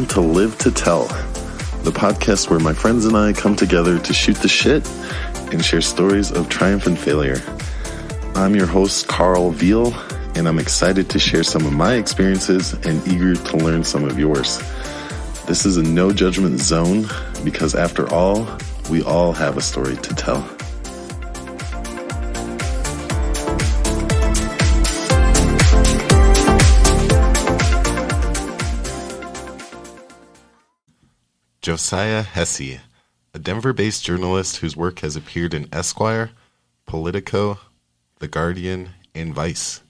Welcome to Live to Tell, the podcast where my friends and I come together to shoot the shit and share stories of triumph and failure. I'm your host, Karl Veal, and I'm excited to share some of my experiences and eager to learn some of yours. This is a no judgment zone because after all, we all have a story to tell. Josiah Hessey, a Denver-based journalist whose work has appeared in Esquire, Politico, The Guardian, and Vice.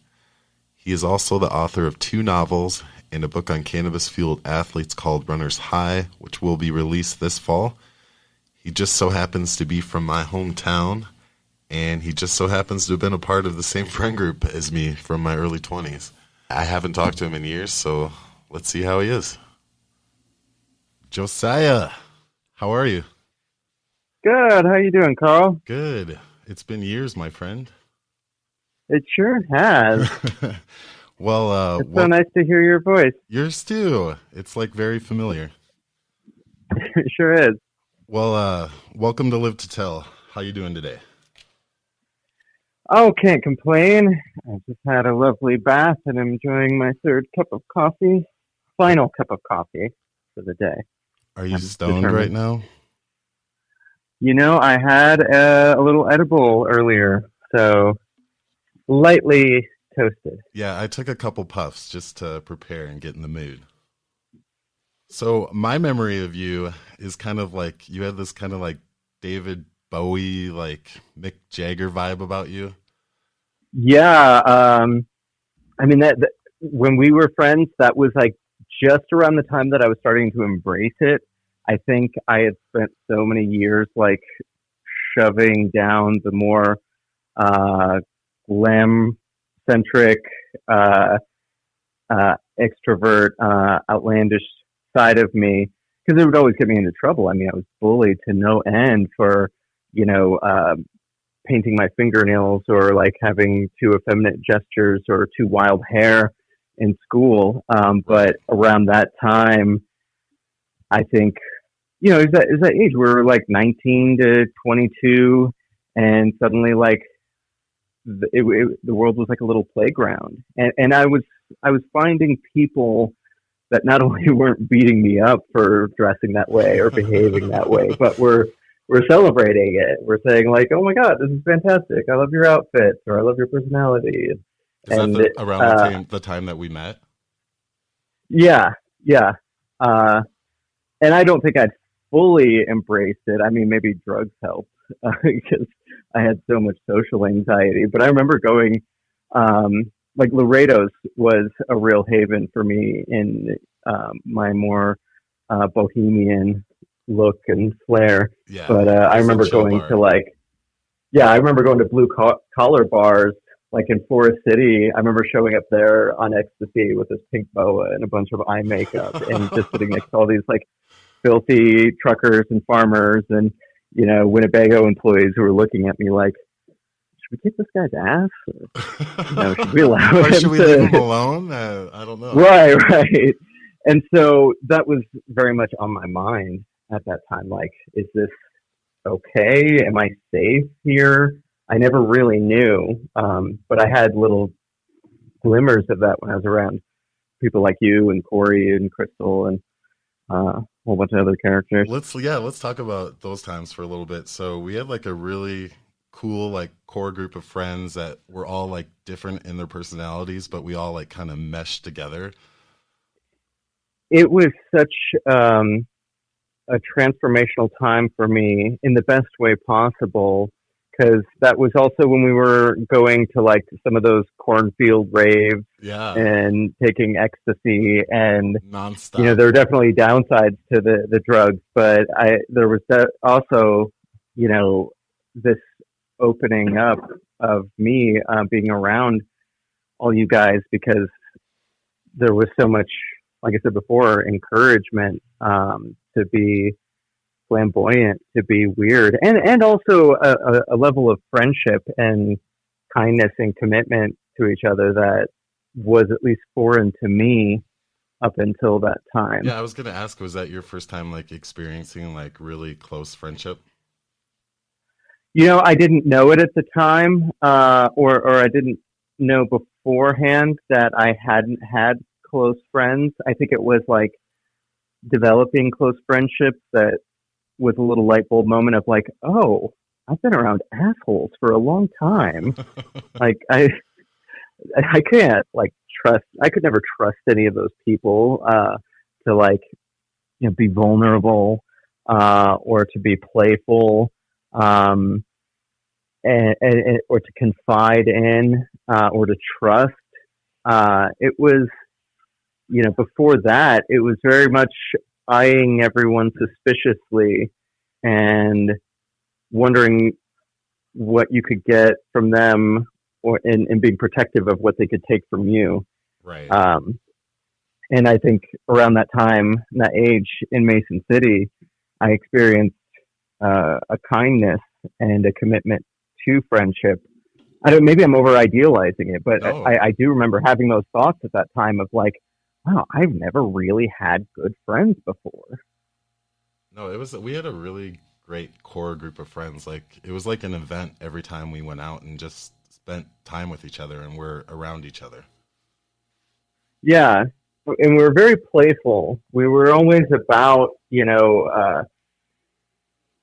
He is also the author of 2 novels and a book on cannabis-fueled athletes called Runner's High, which will be released this fall. He just so happens to be from my hometown, and he just so happens to have been a part of the same friend group as me from my early 20s. I haven't talked to him in years, so let's see how he is. Josiah, how are you? Good. How you doing, Karl? Good. It's been years, my friend. It sure has. Well, it's so nice to hear your voice. Yours too. It's like very familiar. It sure is. Well, welcome to Live to Tell. How you doing today? Oh, can't complain. I just had a lovely bath and I'm enjoying my third cup of coffee. Final cup of coffee for the day. Are you stoned right now? You know, I had a little edible earlier, so lightly toasted. Yeah, I took a couple puffs just to prepare and get in the mood. So my memory of you is kind of like, you had this kind of like David Bowie, like Mick Jagger vibe about you. Yeah. I mean, that when we were friends, that was like just around the time that I was starting to embrace it. I think I had spent so many years like shoving down the more glam-centric, extrovert, outlandish side of me, because it would always get me into trouble. I mean, I was bullied to no end for, painting my fingernails or like having too effeminate gestures or too wild hair in school. But around that time, I think, is that age. We were like 19 to 22, and suddenly like the world was like a little playground. And I was finding people that not only weren't beating me up for dressing that way or behaving that way, but were celebrating it. We're saying like, "Oh my God, this is fantastic! I love your outfits," or "I love your personality." Is that around the time that we met? Yeah. And I don't think I'd fully embraced it. I mean, maybe drugs helped because I had so much social anxiety. But I remember going, like Laredo's was a real haven for me in my more bohemian look and flair. Yeah, but I remember going to blue collar bars. Like in Forest City, I remember showing up there on ecstasy with this pink boa and a bunch of eye makeup and just sitting next to all these like filthy truckers and farmers and, Winnebago employees who were looking at me like, should we kick this guy's ass? Or, should we allow him should we leave him alone? I don't know. Right. And so that was very much on my mind at that time. Like, is this okay? Am I safe here? I never really knew, but I had little glimmers of that when I was around people like you and Corey and Crystal and a whole bunch of other characters. Let's talk about those times for a little bit. So we had like a really cool like core group of friends that were all like different in their personalities, but we all like kind of meshed together. It was such a transformational time for me in the best way possible. Because that was also when we were going to like some of those cornfield raves and taking ecstasy and nonstop. There were definitely downsides to the drugs, but there was also, this opening up of me being around all you guys because there was so much, like I said before, encouragement to be flamboyant, to be weird, and also a level of friendship and kindness and commitment to each other that was at least foreign to me up until that time. Yeah, I was gonna ask, was that your first time like experiencing like really close friendship? I didn't know it at the time, or I didn't know beforehand that I hadn't had close friends. I think it was like developing close friendships that was a little light bulb moment of like, oh, I've been around assholes for a long time. Like I can't like trust. I could never trust any of those people to like be vulnerable or to be playful. Um, and or to confide in or to trust. It was, before that, it was very much eyeing everyone suspiciously and wondering what you could get from them, or and being protective of what they could take from you. Right. And I think around that time, that age in Mason City, I experienced a kindness and a commitment to friendship. I don't. Maybe I'm over idealizing it, but No, I do remember having those thoughts at that time of like, wow, I've never really had good friends before. no, it was we had a really great core group of friends. Like it was like an event every time we went out and just spent time with each other and we're around each other. Yeah, and we were very playful. We were always about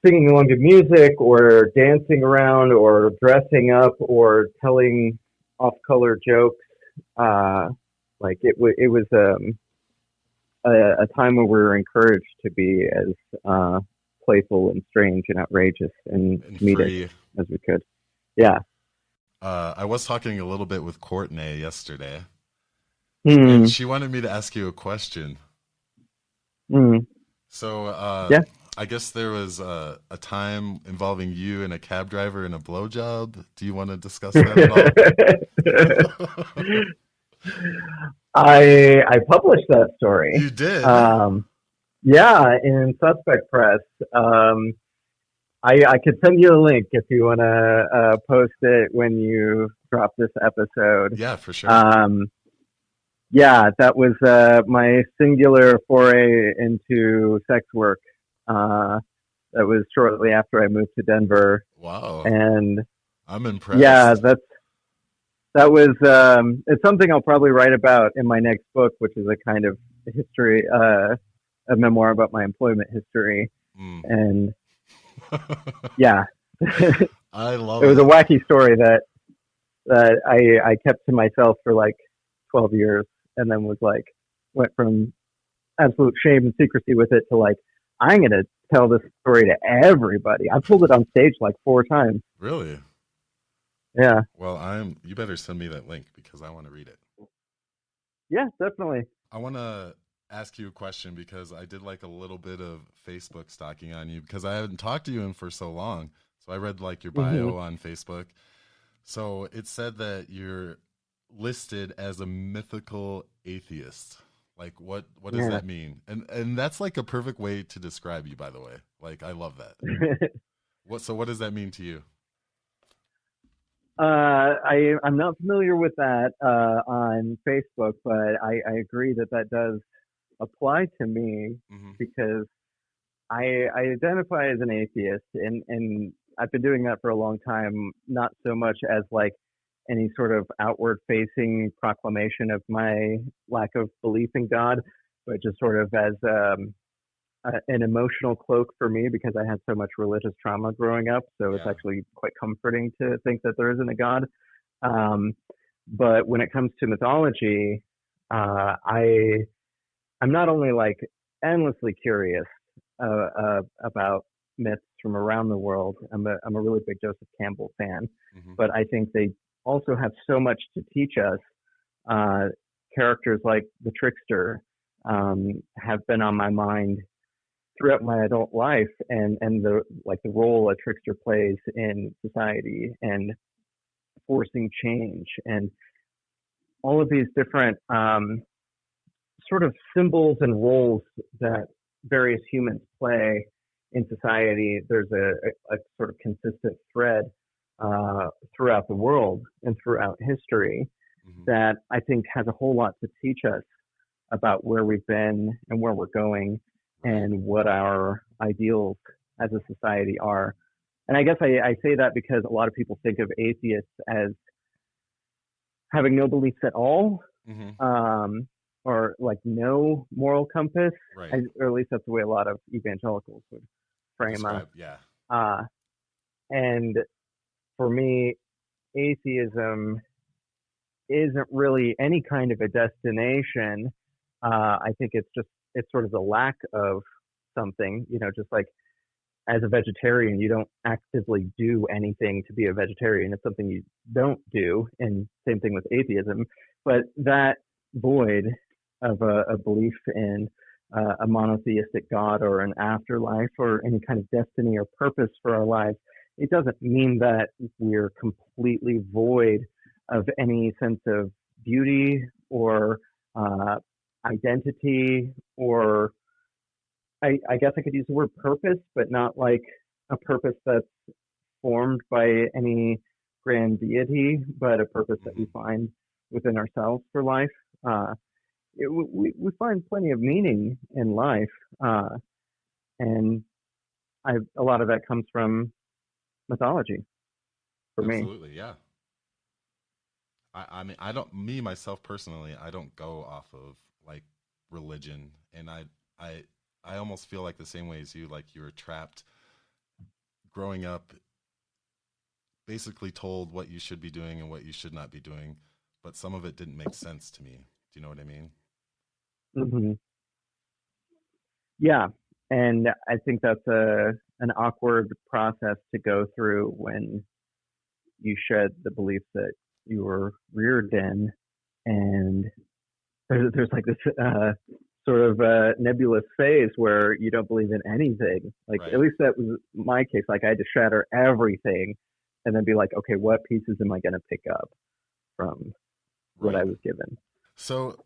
singing along to music or dancing around or dressing up or telling off-color jokes. Uh, like it was a time where we were encouraged to be as playful and strange and outrageous and And comedic free. as we could. Yeah. I was talking a little bit with Courtney yesterday, and Hmm. she wanted me to ask you a question. Hmm. So, Yeah. I guess there was a time involving you and a cab driver and a blowjob. Do you want to discuss that at all? I published that story. You did? Um, yeah, in Suspect Press. Um, I could send you a link if you want to post it when you drop this episode. Yeah, for sure. Um, yeah, that was my singular foray into sex work. Uh, that was shortly after I moved to Denver, Wow, and I'm yeah, impressed. that was it's something I'll probably write about in my next book, which is a kind of history, a memoir about my employment history, Mm. and yeah, it I love was a it. wacky story that I kept to myself for like 12 years, and then was like went from absolute shame and secrecy with it to like I'm gonna tell this story to everybody. I've told it on stage like 4 times. Really? Yeah, Well, you better send me that link because I want to read it. yeah, definitely. I want to ask you a question because I did like a little bit of Facebook stalking on you because I haven't talked to you in for so long. So I read like your Hmm. bio on Facebook. So it said that you're listed as a mythical atheist. Like what does Yeah. that mean? And that's like a perfect way to describe you, by the way. Like I love that. What does that mean to you? I'm not familiar with that on Facebook, but I agree that that does apply to me Hmm. because I identify as an atheist, and I've been doing that for a long time. Not so much as like any sort of outward facing proclamation of my lack of belief in God, but just sort of as an emotional cloak for me because I had so much religious trauma growing up. So it's Yeah. actually quite comforting to think that there isn't a God. Um, but when it comes to mythology, I I'm not only like endlessly curious about myths from around the world. I'm a really big Joseph Campbell fan, Hmm. but I think they also have so much to teach us. Uh, Characters like the trickster have been on my mind throughout my adult life, and the role a trickster plays in society and forcing change and all of these different sort of symbols and roles that various humans play in society. There's a sort of consistent thread throughout the world and throughout history Hmm. that I think has a whole lot to teach us about where we've been and where we're going and what our ideals as a society are. And I guess I say that because a lot of people think of atheists as having no beliefs at all, or like no moral compass, Right. or at least that's the way a lot of evangelicals would frame us. Yeah. And for me, atheism isn't really any kind of a destination. I think it's sort of the lack of something, just like as a vegetarian, you don't actively do anything to be a vegetarian. It's something you don't do. And same thing with atheism. But that void of a belief in a monotheistic God or an afterlife or any kind of destiny or purpose for our lives, it doesn't mean that we're completely void of any sense of beauty or identity, or I guess I could use the word purpose, but not like a purpose that's formed by any grand deity, but a purpose that we find within ourselves for life. We find plenty of meaning in life, and a lot of that comes from mythology for me. Absolutely, yeah. I mean, I don't, me myself personally, I don't go off of like religion, and I almost feel like the same way as you, like you were trapped growing up, basically told what you should be doing and what you should not be doing, but some of it didn't make sense to me. Do you know what I mean? Mm-hmm. Yeah, and I think that's an awkward process to go through when you shed the beliefs that you were reared in, and there's like this sort of nebulous phase where you don't believe in anything. Like, Right. At least that was my case. Like, I had to shatter everything and then be like, okay, what pieces am I going to pick up from what I was given? So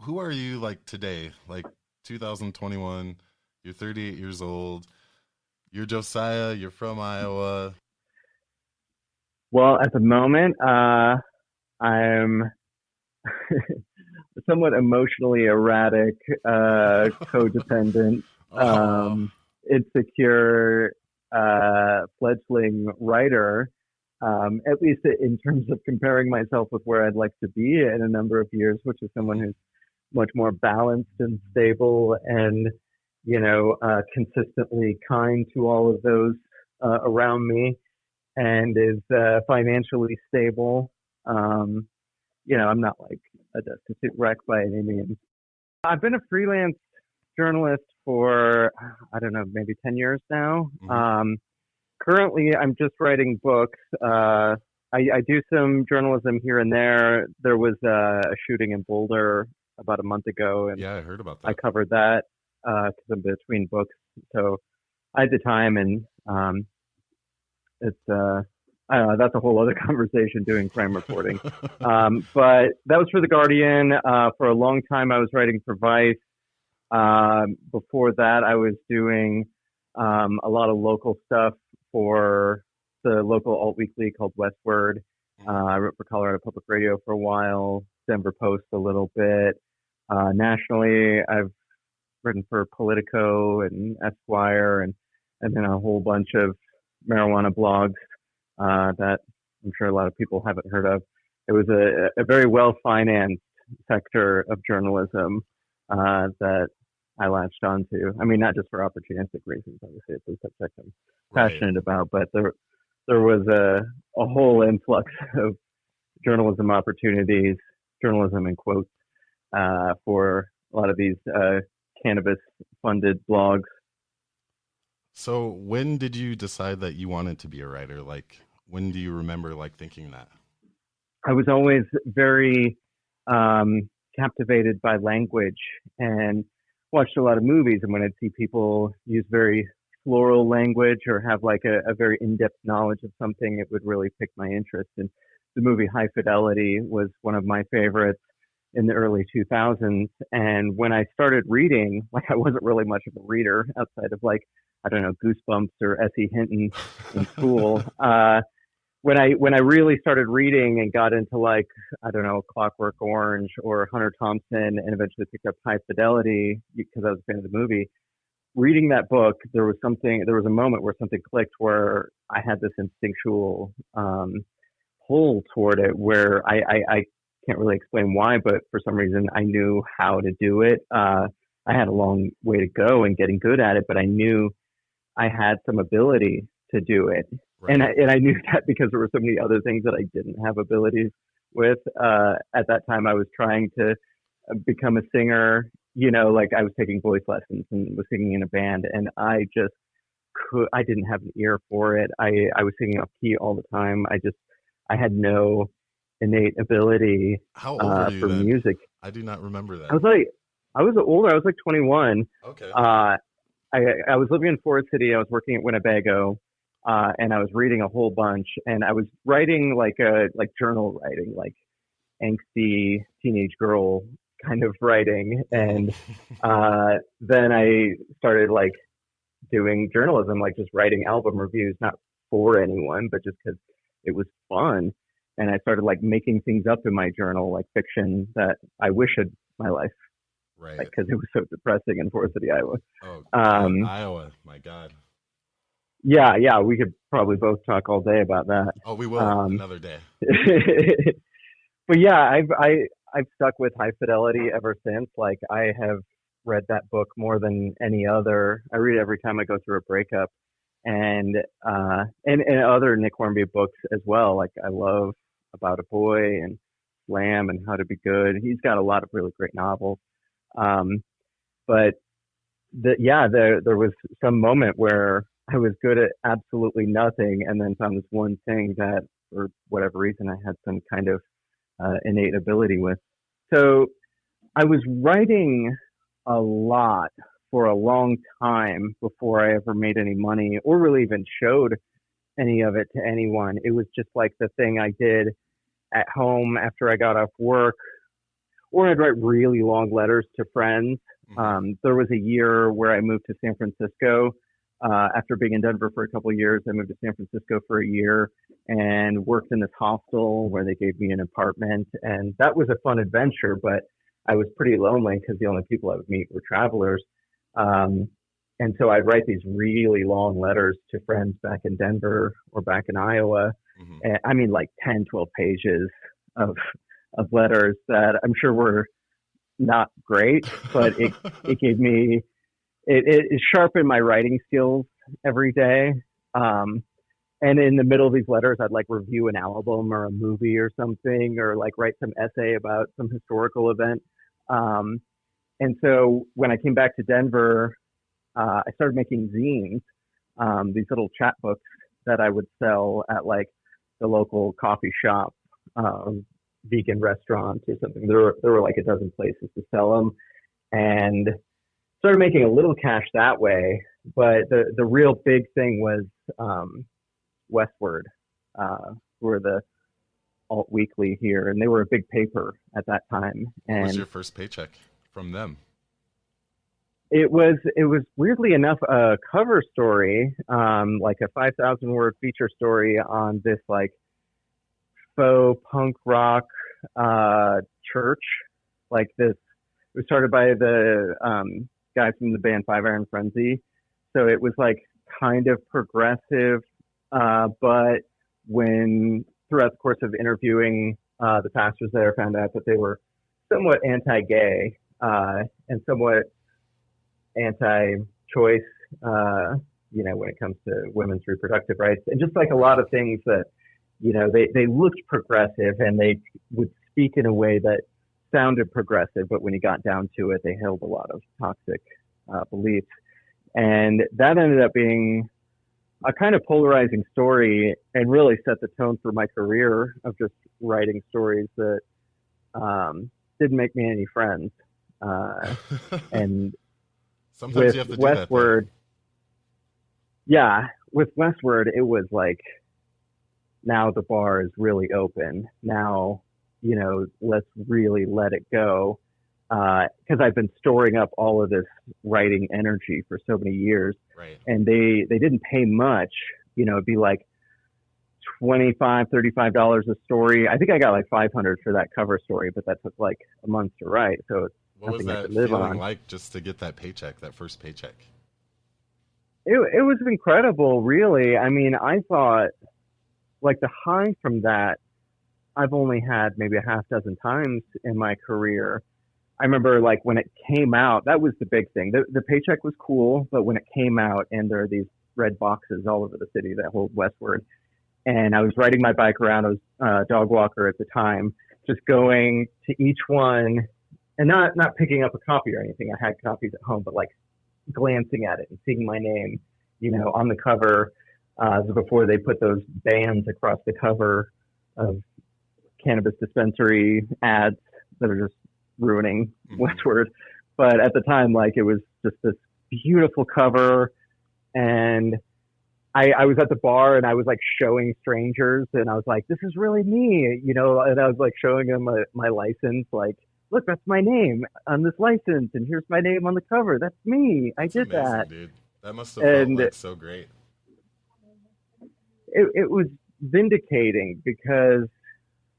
who are you like today? Like 2021, you're 38 years old. You're Josiah, you're from Iowa. Well, at the moment, I'm somewhat emotionally erratic, codependent, insecure, fledgling writer, at least in terms of comparing myself with where I'd like to be in a number of years, which is someone who's much more balanced and stable and, consistently kind to all of those around me, and is financially stable. I'm not like a destitute wreck by any means. I've been a freelance journalist for, I don't know, maybe 10 years now. Currently, I'm just writing books. I do some journalism here and there. There was a shooting in Boulder about a month ago, and yeah, I heard about that. I covered that because I'm between books. So I had the time, and it's I don't know, that's a whole other conversation, doing crime reporting. But that was for The Guardian. For a long time, I was writing for Vice. Before that, I was doing a lot of local stuff for the local alt weekly called Westward. I wrote for Colorado Public Radio for a while, Denver Post a little bit. Nationally, I've written for Politico and Esquire, and then a whole bunch of marijuana blogs that I'm sure a lot of people haven't heard of. It was a very well-financed sector of journalism that I latched onto. I mean, not just for opportunistic reasons. Obviously, it's a subject I'm passionate about, but there was a whole influx of journalism opportunities, journalism in quotes, for a lot of these cannabis-funded blogs. So when did you decide that you wanted to be a writer? Like, when do you remember like thinking that? I was always very captivated by language and watched a lot of movies. And when I'd see people use very floral language or have like a very in-depth knowledge of something, it would really pique my interest. And the movie High Fidelity was one of my favorites in the early 2000s. And when I started reading, like, I wasn't really much of a reader outside of like, I don't know, Goosebumps or S.E. Hinton in school. when I really started reading and got into like, I don't know, Clockwork Orange or Hunter Thompson, and eventually picked up High Fidelity because I was a fan of the movie. Reading that book, there was a moment where something clicked, where I had this instinctual pull toward it, where I can't really explain why, but for some reason I knew how to do it. I had a long way to go in getting good at it, but I knew I had some ability to do it. Right. And I knew that because there were so many other things that I didn't have abilities with. At that time, I was trying to become a singer. Like I was taking voice lessons and was singing in a band, and I didn't have an ear for it. I was singing off key all the time. I had no innate ability How old were you for then? music. I do not remember that. I was older. I was like 21. Okay. I was living in Forest City. I was working at Winnebago, and I was reading a whole bunch. And I was writing like journal writing, like angsty teenage girl kind of writing. And then I started like doing journalism, like just writing album reviews, not for anyone, but just because it was fun. And I started like making things up in my journal, like fiction that I wish had my life. Right. Because it was so depressing in Forest City, Iowa. Oh, Iowa, my God. Yeah, we could probably both talk all day about that. Oh, we will another day. But yeah, I've stuck with High Fidelity ever since. Like I have read that book more than any other. I read it every time I go through a breakup, and other Nick Hornby books as well. Like I love About a Boy and Slam and How to Be Good. He's got a lot of really great novels. But there was some moment where I was good at absolutely nothing, and then found this one thing that, for whatever reason, I had some kind of innate ability with. So I was writing a lot for a long time before I ever made any money or really even showed any of it to anyone. It was just like the thing I did at home after I got off work, or I'd write really long letters to friends. There was a year where I moved to San Francisco. After being in Denver for a couple of years, I moved to San Francisco for a year and worked in this hostel where they gave me an apartment. And that was a fun adventure, but I was pretty lonely because the only people I would meet were travelers. And so I'd write these really long letters to friends back in Denver or back in Iowa. And, I mean, like 10, 12 pages of letters that I'm sure were not great, but it gave me, it sharpened my writing skills every day. And in the middle of these letters, I'd like review an album or a movie or something, or like write some essay about some historical event. And so when I came back to Denver, I started making zines, these little chapbooks that I would sell at like the local coffee shop, vegan restaurant or something. There were like a dozen places to sell them, and started making a little cash that way. But the real big thing was Westward, who were the alt weekly here, and they were a big paper at that time. And what was your first paycheck from them? It was weirdly enough a cover story, like a 5,000 word feature story on this like faux punk rock church. Like this, it was started by the guys from the band Five Iron Frenzy. So it was like kind of progressive, but when throughout the course of interviewing the pastors there, found out that they were somewhat anti-gay and somewhat anti-choice, when it comes to women's reproductive rights, and just like a lot of things that, they looked progressive and they would speak in a way that sounded progressive, but when you got down to it, they held a lot of toxic beliefs. And that ended up being a kind of polarizing story and really set the tone for my career of just writing stories that didn't make me any friends. And sometimes with you have to do Westward, with Westward, it was like, now the bar is really open. Now, let's really let it go. Because I've been storing up all of this writing energy for so many years. Right. And they didn't pay much. It'd be like $35 a story. I think I got like 500 for that cover story, but that took like a month to write, so it's What was nothing I that could live feeling on. like just to get that paycheck, that first paycheck? It was incredible, really. I mean, I thought like the high from that I've only had maybe a half dozen times in my career. I remember like when it came out, that was the big thing. The paycheck was cool, but when it came out and there are these red boxes all over the city that hold Westward, and I was riding my bike around, I was a dog walker at the time, just going to each one and not picking up a copy or anything. I had copies at home, but like glancing at it and seeing my name, on the cover, before they put those bands across the cover of cannabis dispensary ads that are just ruining Westward. But at the time, like it was just this beautiful cover, and I was at the bar and I was like showing strangers, and I was like, "This is really me," and I was like showing them my license, like, "Look, that's my name on this license, and here's my name on the cover. That's me. I That's did amazing, that." dude. That must have felt And like so great. it was vindicating because,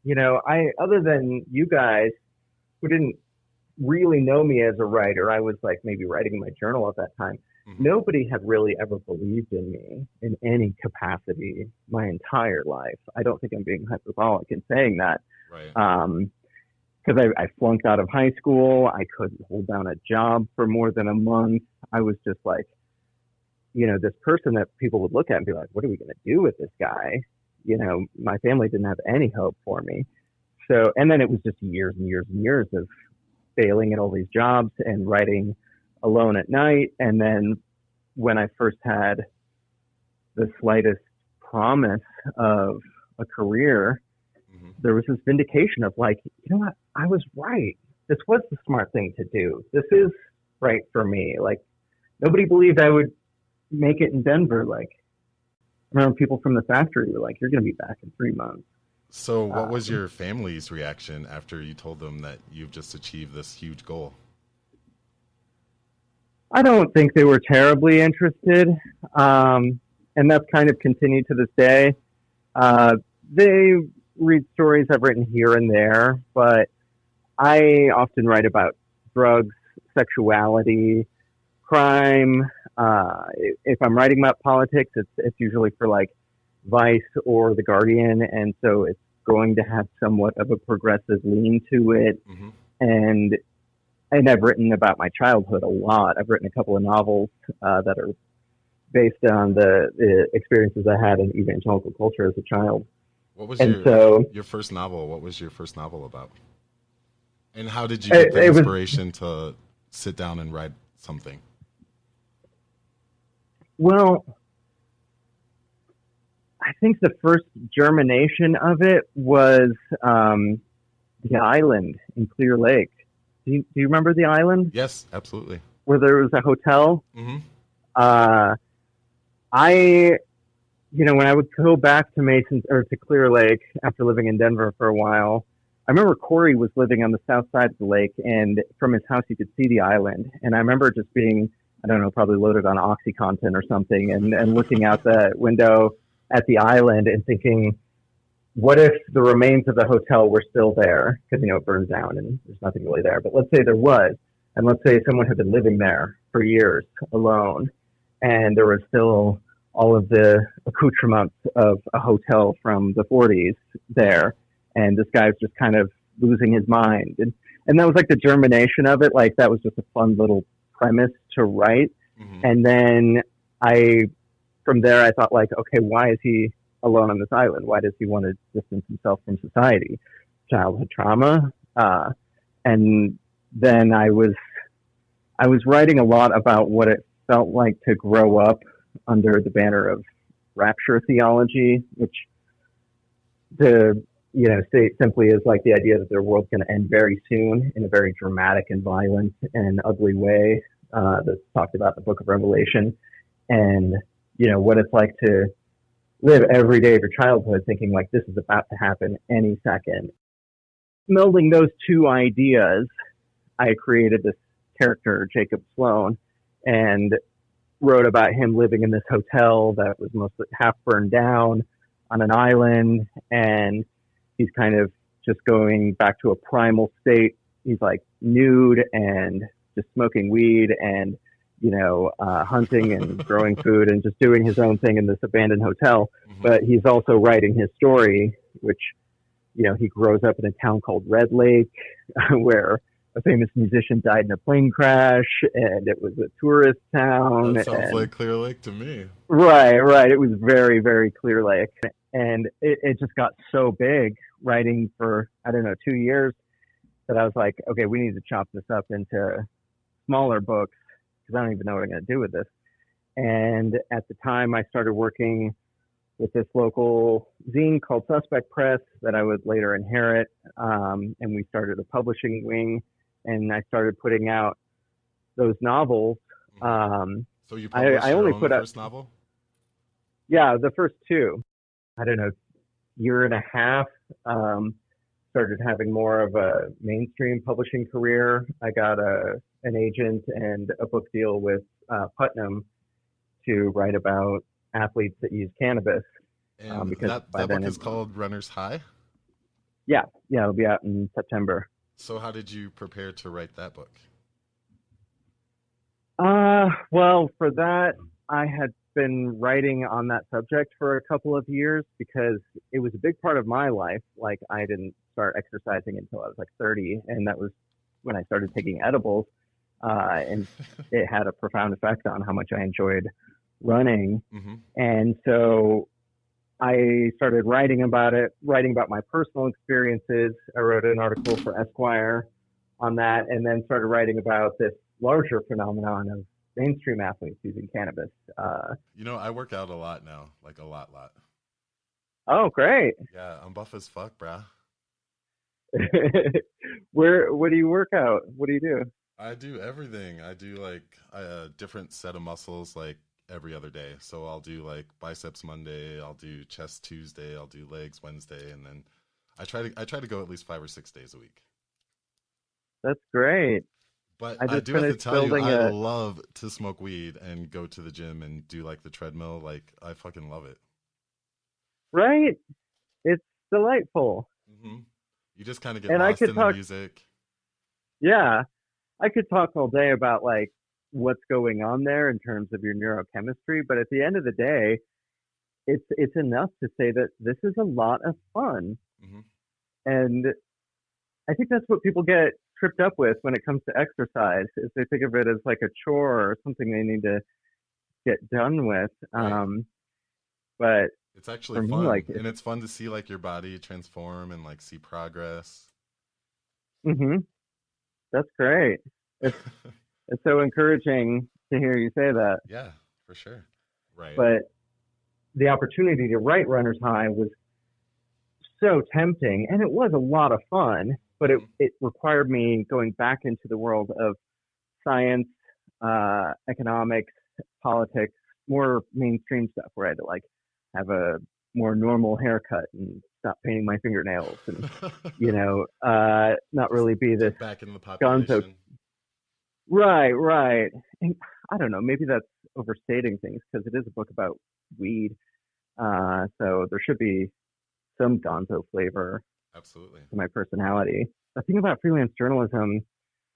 I, other than you guys who didn't really know me as a writer, I was like maybe writing my journal at that time. Nobody had really ever believed in me in any capacity my entire life. I don't think I'm being hyperbolic in saying that. Right. Because I flunked out of high school. I couldn't hold down a job for more than a month. I was just like, this person that people would look at and be like, what are we going to do with this guy? My family didn't have any hope for me. So, and then it was just years and years and years of failing at all these jobs and writing alone at night. And then when I first had the slightest promise of a career, there was this vindication of like, you know what? I was right. This was the smart thing to do. This is right for me. Like, nobody believed I would make it in Denver. Like, I remember people from the factory were like, "You're going to be back in 3 months." So what was your family's reaction after you told them that you've just achieved this huge goal? I don't think they were terribly interested. And that's kind of continued to this day. They read stories I've written here and there, but I often write about drugs, sexuality, crime. If I'm writing about politics, it's usually for like Vice or The Guardian, and so it's going to have somewhat of a progressive lean to it. And I've written about my childhood a lot. I've written a couple of novels that are based on the experiences I had in evangelical culture as a child. What was And your so your first novel? What was your first novel about? And how did you get the inspiration to sit down and write something? Well, I think the first germination of it was the island in Clear Lake. Do you remember the island? Yes, absolutely. Where there was a hotel? When I would go back to to Clear Lake after living in Denver for a while, I remember Corey was living on the south side of the lake, and from his house you could see the island. And I remember just being, I don't know, probably loaded on OxyContin or something, and looking out the window at the island and thinking, what if the remains of the hotel were still there? Because, it burns down and there's nothing really there. But let's say there was, and let's say someone had been living there for years alone, and there was still all of the accoutrements of a hotel from the 40s there, and this guy's just kind of losing his mind. And that was like the germination of it. Like, that was just a fun little premise to write. And then from there, I thought, like, okay, why is he alone on this island? Why does he want to distance himself from society? Childhood trauma. And then I was writing a lot about what it felt like to grow up under the banner of rapture theology, which state simply is like the idea that their world's going to end very soon in a very dramatic and violent and ugly way that's talked about in the book of Revelation. And, what it's like to live every day of your childhood thinking like this is about to happen any second. Melding those two ideas, I created this character, Jacob Sloan, and wrote about him living in this hotel that was mostly half burned down, on an island, and he's kind of just going back to a primal state. He's like nude and just smoking weed and hunting and growing food and just doing his own thing in this abandoned hotel. Mm-hmm. But he's also writing his story, which he grows up in a town called Red Lake, where a famous musician died in a plane crash, and it was a tourist town. That sounds like Clear Lake to me. Right. It was very, very Clear Lake. And it just got so big, writing for, 2 years, that I was like, okay, we need to chop this up into smaller books, because I don't even know what I'm going to do with this. And at the time, I started working with this local zine called Suspect Press that I would later inherit. And we started a publishing wing, and I started putting out those novels. So you published I only put the out first novel? Yeah, the first two. Year and a half. Started having more of a mainstream publishing career. I got an agent and a book deal with Putnam to write about athletes that use cannabis. And because that by then book is called Runner's High? Yeah, it'll be out in September. So how did you prepare to write that book? Well, for that, I had been writing on that subject for a couple of years because it was a big part of my life. Like, I didn't start exercising until I was like 30, and that was when I started taking edibles. And it had a profound effect on how much I enjoyed running. Mm-hmm. And so I started writing about my personal experiences. I wrote an article for Esquire on that, and then started writing about this larger phenomenon of mainstream athletes using cannabis. I work out a lot now, like a lot. Oh, great. Yeah, I'm buff as fuck, brah. What do you work out? What do you do? I do everything. I do like a different set of muscles like every other day. So I'll do like biceps Monday, I'll do chest Tuesday, I'll do legs Wednesday, and then I try to go at least 5 or 6 days a week. That's great. But I do have to tell you, I love to smoke weed and go to the gym and do like the treadmill. Like, I fucking love it. Right? It's delightful. Mm-hmm. You just kind of get lost in the music. Yeah. I could talk all day about like what's going on there in terms of your neurochemistry, but at the end of the day, it's enough to say that this is a lot of fun. Mm-hmm. And I think that's what people get tripped up with when it comes to exercise, is they think of it as like a chore or something they need to get done with. Right. But it's actually fun, and it's fun to see like your body transform and like see progress. Mm-hmm. That's great. It's so encouraging to hear you say that. Yeah, for sure. Right. But the opportunity to write Runner's High was so tempting, and it was a lot of fun, but it required me going back into the world of science, economics, politics, more mainstream stuff where I had to like have a more normal haircut and stop painting my fingernails and, not really be this back in the population. gonzo. Right. And I don't know, maybe that's overstating things because it is a book about weed. So there should be some gonzo flavor. Absolutely. To my personality. The thing about freelance journalism,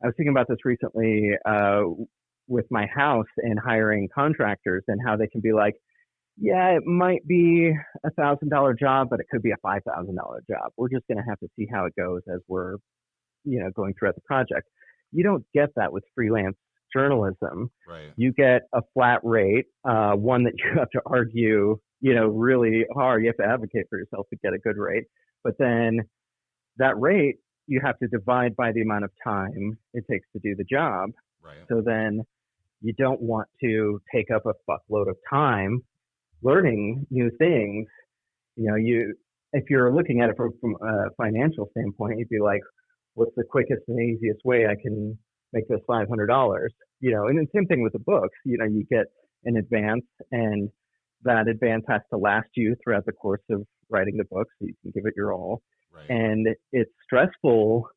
I was thinking about this recently with my house and hiring contractors and how they can be like, yeah, it might be $1,000 job, but it could be a $5,000 job. We're just going to have to see how it goes as we're, going throughout the project. You don't get that with freelance journalism. Right. You get a flat rate, one that you have to argue, really hard. You have to advocate for yourself to get a good rate. But then that rate, you have to divide by the amount of time it takes to do the job. Right. So then you don't want to take up a fuckload of time learning new things. If you're looking at it from a financial standpoint, you'd be like, what's the quickest and easiest way I can make this $500? And the same thing with the books. You get an advance, and that advance has to last you throughout the course of writing the book, so you can give it your all. Right. And it's stressful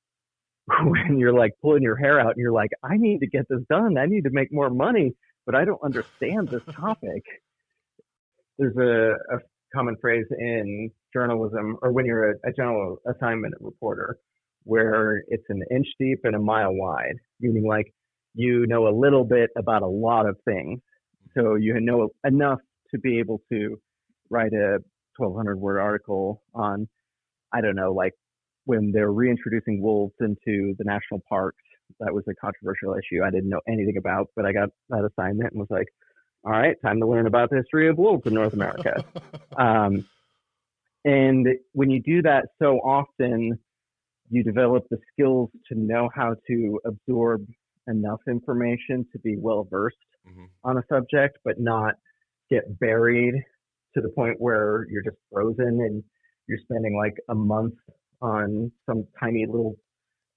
when you're like pulling your hair out and you're like, I need to get this done. I need to make more money, but I don't understand this topic. There's a common phrase in journalism, or when you're a general assignment reporter, where it's an inch deep and a mile wide, meaning like you know a little bit about a lot of things. So you know enough to be able to write a 1,200 word article on, I don't know, like when they're reintroducing wolves into the national parks. That was a controversial issue I didn't know anything about, but I got that assignment and was like, all right, time to learn about the history of wolves in North America. And when you do that so often, you develop the skills to know how to absorb enough information to be well versed on a subject, but not get buried to the point where you're just frozen and you're spending like a month on some tiny little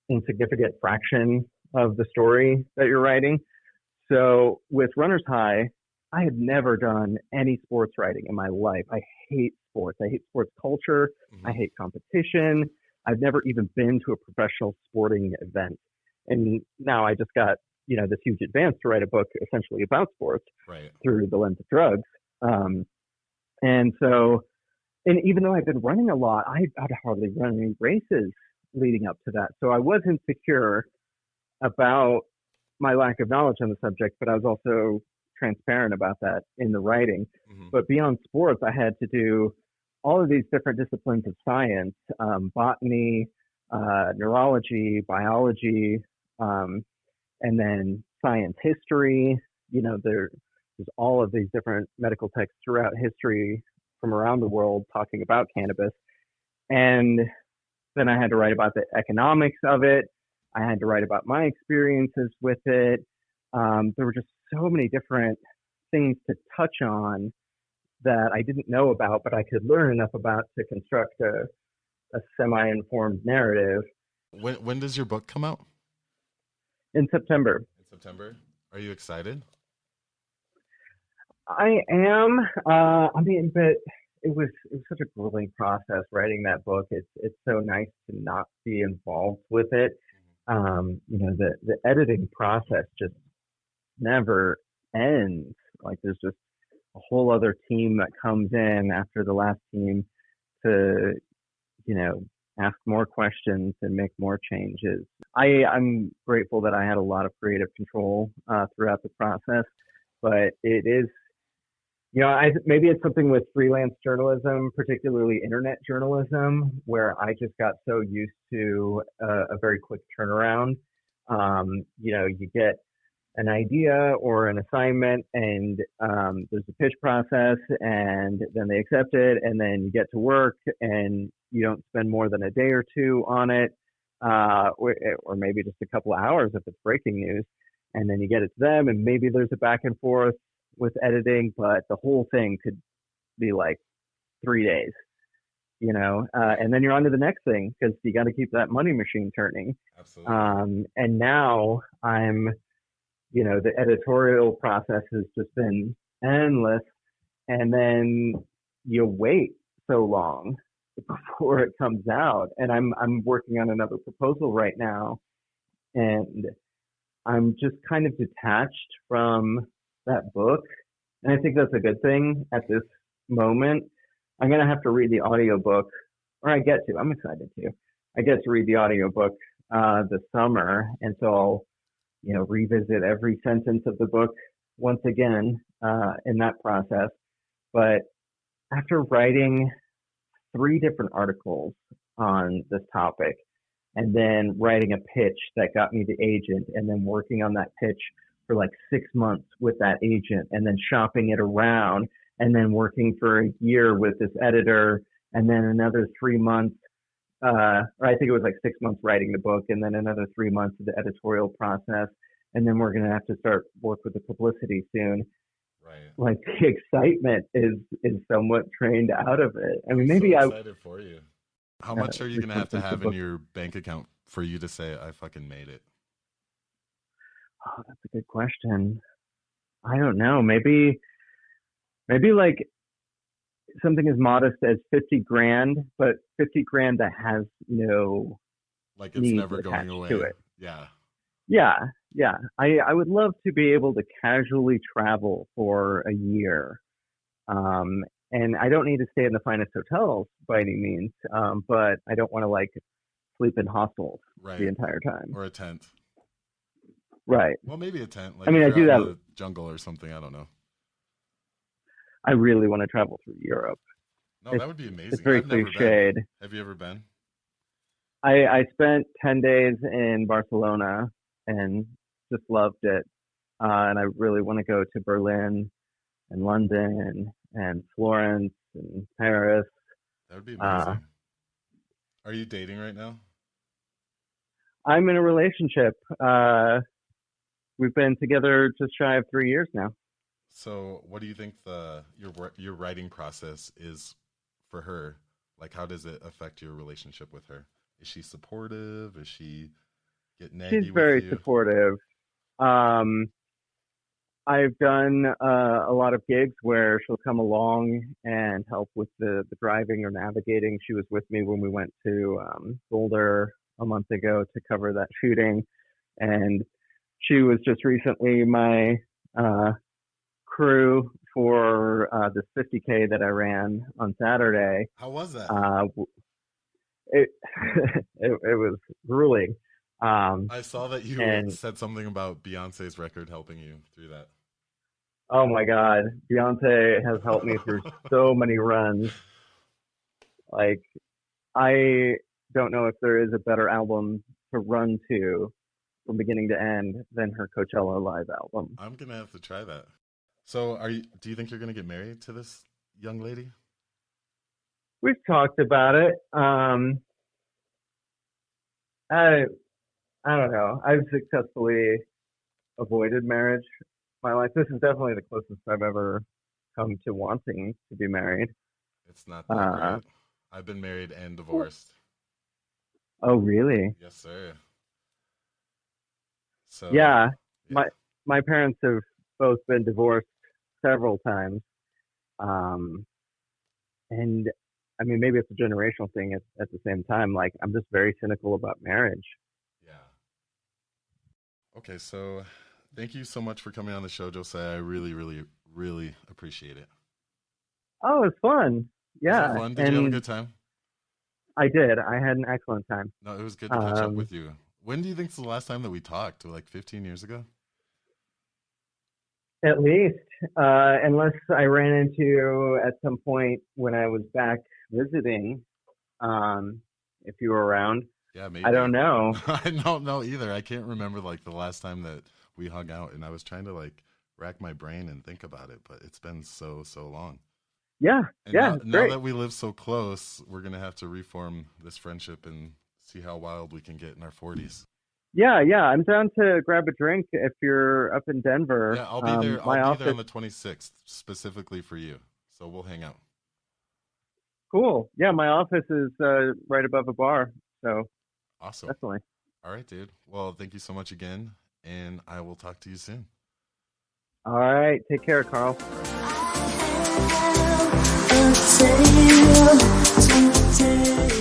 insignificant fraction of the story that you're writing. So with Runner's High, I had never done any sports writing in my life. I hate sports. I hate sports culture. I hate competition. I've never even been to a professional sporting event. And now I just got, this huge advance to write a book essentially about sports through the lens of drugs. And even though I've been running a lot, I'd hardly run any races leading up to that. So I was insecure about my lack of knowledge on the subject, but I was also transparent about that in the writing. But beyond sports, I had to do all of these different disciplines of science, botany, neurology, biology, and then science history. There's all of these different medical texts throughout history from around the world talking about cannabis. And then I had to write about the economics of it. I had to write about my experiences with it. There were just so many different things to touch on that I didn't know about, but I could learn enough about to construct a semi-informed narrative. When does your book come out? In September. In September? Are you excited? I am. But it was such a grueling process writing that book. It's so nice to not be involved with it. The editing process just never ends. Like there's just a whole other team that comes in after the last team to, ask more questions and make more changes. I'm grateful that I had a lot of creative control throughout the process, but it is, maybe it's something with freelance journalism, particularly internet journalism, where I just got so used to a very quick turnaround. You get an idea or an assignment and there's a pitch process and then they accept it and then you get to work and you don't spend more than a day or two on it, or maybe just a couple of hours if it's breaking news, and then you get it to them and maybe there's a back and forth with editing, but the whole thing could be like 3 days, and then you're on to the next thing because you got to keep that money machine turning. Absolutely. And now I'm, the editorial process has just been endless, and then you wait so long before it comes out. And I'm working on another proposal right now, and I'm just kind of detached from that book. And I think that's a good thing at this moment. I'm going to have to read the audiobook, or I'm excited to. I get to read the audiobook this summer, and so I'll, revisit every sentence of the book once again in that process. But after writing 3 different articles on this topic, and then writing a pitch that got me the agent, and then working on that pitch for like 6 months with that agent, and then shopping it around, and then working for a year with this editor, and then another 3 months, or I think it was like 6 months writing the book, and then another 3 months of the editorial process, and then we're going to have to start work with the publicity soon. Right. Like the excitement is somewhat trained out of it. I mean, maybe I'm excited for you. How much are you going to have in your bank account for you to say, I fucking made it? Oh, that's a good question. I don't know. Maybe like something as modest as 50 grand, but 50 grand that has no, like it's never going away. To it. Yeah. Yeah. I would love to be able to casually travel for a year, and I don't need to stay in the finest hotels by any means, but I don't want to like sleep in hostels the entire time. Or a tent. Right. Well, maybe a tent. Like I mean, if I you're do out that. in the jungle or something. I don't know. I really want to travel through Europe. No, that would be amazing. It's very I've never cliched. been. Have you ever been? I spent 10 days in Barcelona and just loved it. And I really want to go to Berlin and London and Florence and Paris. That would be amazing. Are you dating right now? I'm in a relationship. We've been together just shy of 3 years now. So what do you think your writing process is for her? Like, how does it affect your relationship with her? Is she supportive? Is she get naggy with you? She's very supportive. I've done a lot of gigs where she'll come along and help with the driving or navigating. She was with me when we went to Boulder a month ago to cover that shooting. And she was just recently my crew for this 50K that I ran on Saturday. How was that? It was grueling. I saw that you said something about Beyonce's record helping you through that. Oh my God, Beyonce has helped me through so many runs. Like, I don't know if there is a better album to run to from beginning to end than her Coachella live album. I'm gonna have to try that. So, do you think you're gonna get married to this young lady? We've talked about it. I don't know. I've successfully avoided marriage in my life. This is definitely the closest I've ever come to wanting to be married. It's not that great. I've been married and divorced. Oh, really? Yes, sir. So yeah. My parents have both been divorced several times. And I mean, maybe it's a generational thing at the same time. Like, I'm just very cynical about marriage. Yeah. Okay, so thank you so much for coming on the show, Josiah. I really, really, really appreciate it. Oh, it was fun. Yeah. Was it fun? Did you have a good time? I did. I had an excellent time. No, it was good to catch up with you. When do you think is the last time that we talked? Like 15 years ago? At least, unless I ran into you at some point when I was back visiting, if you were around. Yeah, maybe. I don't know. I don't know either. I can't remember like the last time that we hung out, and I was trying to like rack my brain and think about it, but it's been so long. Yeah, and now that we live so close, we're gonna have to reform this friendship and see how wild we can get in our 40s. Yeah, I'm down to grab a drink if you're up in Denver. Yeah, I'll be there. I'll be there on the 26th, specifically for you. So we'll hang out. Cool. Yeah, my office is right above a bar. So awesome. Definitely. All right, dude. Well, thank you so much again, and I will talk to you soon. All right. Take care, Karl. I have a tale to tell.